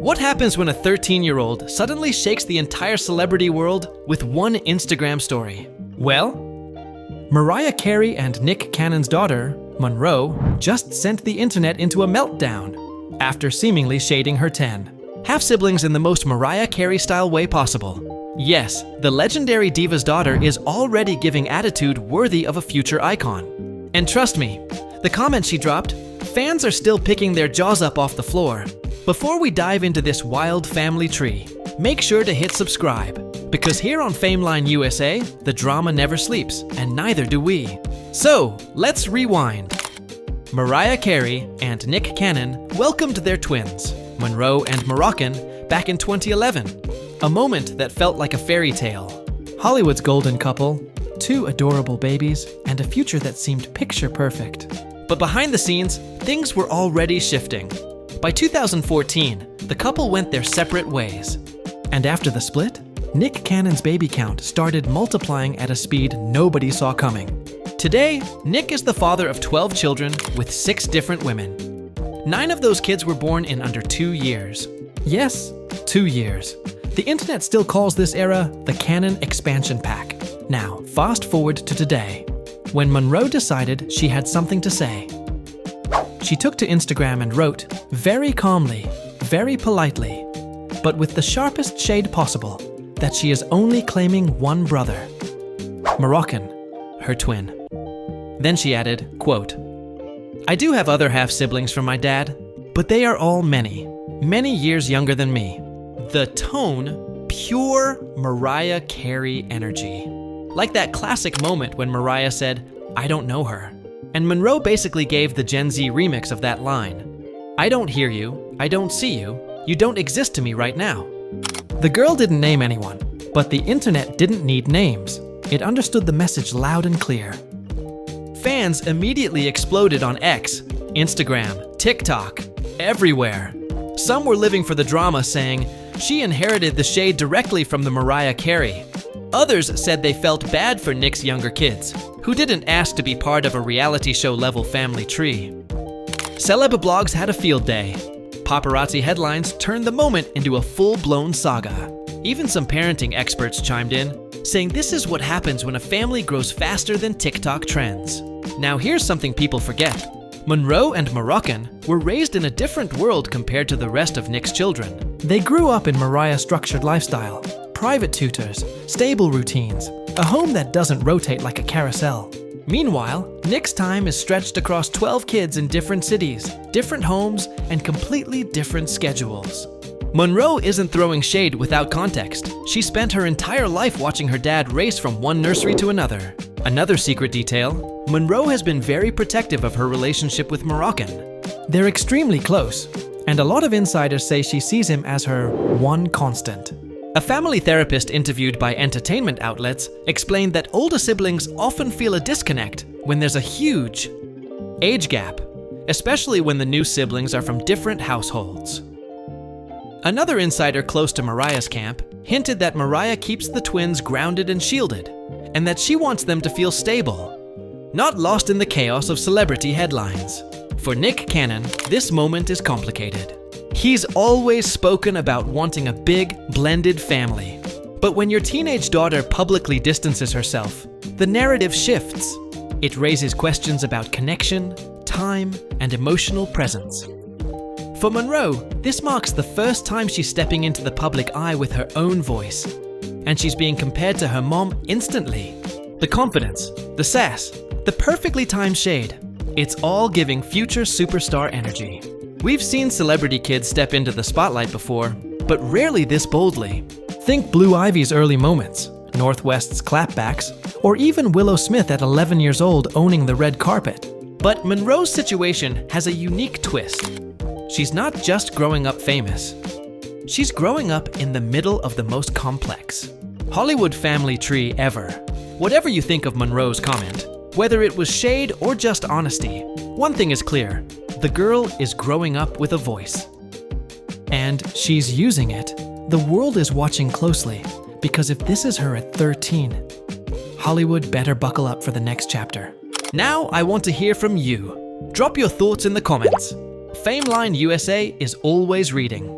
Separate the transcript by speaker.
Speaker 1: What happens when a 13-year-old suddenly shakes the entire celebrity world with one Instagram story? Well, Mariah Carey and Nick Cannon's daughter, Monroe, just sent the internet into a meltdown after seemingly shading her 10 half-siblings in the most Mariah Carey-style way possible. Yes, the legendary diva's daughter is already giving attitude worthy of a future icon. And trust me, the comments she dropped, fans are still picking their jaws up off the floor. Before we dive into this wild family tree, make sure to hit subscribe, because here on FameLine USA, the drama never sleeps, and neither do we. So, let's rewind. Mariah Carey and Nick Cannon welcomed their twins, Monroe and Moroccan, back in 2011, a moment that felt like a fairy tale. Hollywood's golden couple, 2 adorable babies, and a future that seemed picture perfect. But behind the scenes, things were already shifting. By 2014, the couple went their separate ways. And after the split, Nick Cannon's baby count started multiplying at a speed nobody saw coming. Today, Nick is the father of 12 children with 6 different women. 9 of those kids were born in under 2 years. Yes, 2 years. The internet still calls this era the Cannon expansion pack. Now, fast forward to today, when Monroe decided she had something to say. She took to Instagram and wrote, very calmly, very politely, but with the sharpest shade possible, that she is only claiming one brother, Moroccan, her twin. Then she added, quote, I do have other half-siblings from my dad, but they are all many, many years younger than me. The tone, pure Mariah Carey energy. Like that classic moment when Mariah said, I don't know her. And Monroe basically gave the Gen Z remix of that line. I don't hear you, I don't see you, you don't exist to me right now. The girl didn't name anyone, but the internet didn't need names. It understood the message loud and clear. Fans immediately exploded on X, Instagram, TikTok, everywhere. Some were living for the drama, saying, she inherited the shade directly from the Mariah Carey. Others said they felt bad for Nick's younger kids, who didn't ask to be part of a reality show level family tree. Celeb blogs had a field day. Paparazzi headlines turned the moment into a full-blown saga. Even some parenting experts chimed in, saying this is what happens when a family grows faster than TikTok trends. Now here's something people forget. Monroe and Moroccan were raised in a different world compared to the rest of Nick's children. They grew up in Mariah's structured lifestyle, private tutors, stable routines, a home that doesn't rotate like a carousel. Meanwhile, Nick's time is stretched across 12 kids in different cities, different homes, and completely different schedules. Monroe isn't throwing shade without context. She spent her entire life watching her dad race from one nursery to another. Another secret detail, Monroe has been very protective of her relationship with Moroccan. They're extremely close, and a lot of insiders say she sees him as her one constant. A family therapist interviewed by entertainment outlets explained that older siblings often feel a disconnect when there's a huge age gap, especially when the new siblings are from different households. Another insider close to Mariah's camp hinted that Mariah keeps the twins grounded and shielded, and that she wants them to feel stable, not lost in the chaos of celebrity headlines. For Nick Cannon, this moment is complicated. He's always spoken about wanting a big, blended family. But when your teenage daughter publicly distances herself, the narrative shifts. It raises questions about connection, time, and emotional presence. For Monroe, this marks the first time she's stepping into the public eye with her own voice. And she's being compared to her mom instantly. The confidence, the sass, the perfectly timed shade. It's all giving future superstar energy. We've seen celebrity kids step into the spotlight before, but rarely this boldly. Think Blue Ivy's early moments, North West's clapbacks, or even Willow Smith at 11 years old owning the red carpet. But Monroe's situation has a unique twist. She's not just growing up famous. She's growing up in the middle of the most complex Hollywood family tree ever. Whatever you think of Monroe's comment, whether it was shade or just honesty, one thing is clear. The girl is growing up with a voice. And she's using it. The world is watching closely, because if this is her at 13, Hollywood better buckle up for the next chapter. Now I want to hear from you. Drop your thoughts in the comments. FameLine USA is always reading.